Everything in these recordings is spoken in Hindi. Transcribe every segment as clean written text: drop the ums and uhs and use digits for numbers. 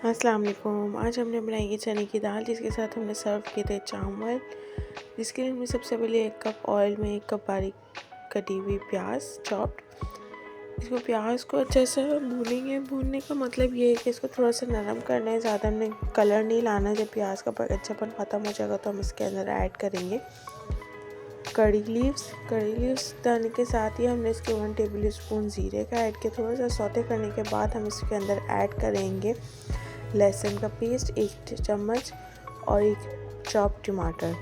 अस्सलाम वालेकुम। आज हमने बनाई है चने की दाल, जिसके साथ हमने सर्व किए थे चावल। जिसके लिए हमने सबसे पहले 1 कप ऑयल में 1 कप बारीक कटी हुई प्याज चॉप्ड। इसको प्याज को अच्छे से भूनेंगे। भूनने का मतलब ये है कि इसको थोड़ा सा नरम करना है, ज़्यादा हमने कलर नहीं लाना। जब प्याज का कच्चापन ख़त्म हो जाएगा तो हम इसके अंदर ऐड करेंगे कड़ी लीव्स डालने के साथ ही हमने इसके 1 टेबल स्पून ज़ीरे का ऐड किया। थोड़ा सा सौते करने के बाद हम इसके अंदर ऐड करेंगे लहसुन का पेस्ट 1 चम्मच और 1 चॉप टमाटर।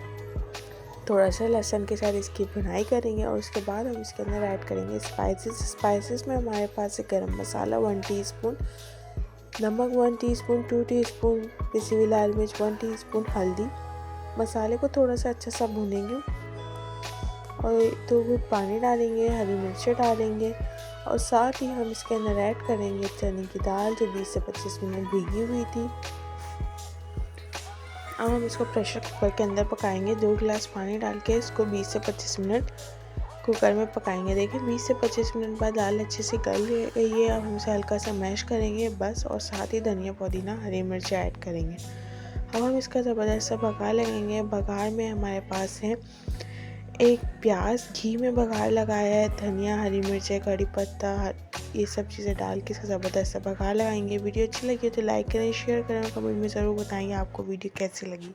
थोड़ा सा लहसुन के साथ इसकी भुनाई करेंगे और उसके बाद हम इसके अंदर ऐड करेंगे स्पाइसेस में हमारे पास है गरम मसाला 1 टीस्पून, नमक 1 टीस्पून, 2 टीस्पून पिसी हुई लाल मिर्च, 1 टीस्पून हल्दी। मसाले को थोड़ा सा अच्छा सा भूनेंगे और 2 घूंट पानी डालेंगे, हरी मिर्चें डालेंगे और साथ ही हम इसके अंदर ऐड करेंगे चने की दाल जो 20 से 25 मिनट भीगी हुई थी। अब हम इसको प्रेशर कुकर के अंदर पकाएंगे। 2 गिलास पानी डाल के इसको 20 से 25 मिनट कुकर में पकाएंगे। देखिए 20 से 25 मिनट बाद दाल अच्छे से गल गई है। अब हम इसे हल्का सा मैश करेंगे बस, और साथ ही धनिया पुदीना हरी मिर्च ऐड करेंगे। अब हम इसका ज़बरदस्त सा बघार लगाएंगे। बघार में हमारे पास है 1 प्याज घी में बघार लगाया है, धनिया, हरी मिर्चें, कड़ी पत्ता, ये सब चीज़ें डाल के इसका ज़बरदस्त सा बघार लगाएंगे। वीडियो अच्छी लगी तो लाइक करें, शेयर करें और कमेंट में ज़रूर बताएंगे आपको वीडियो कैसी लगी।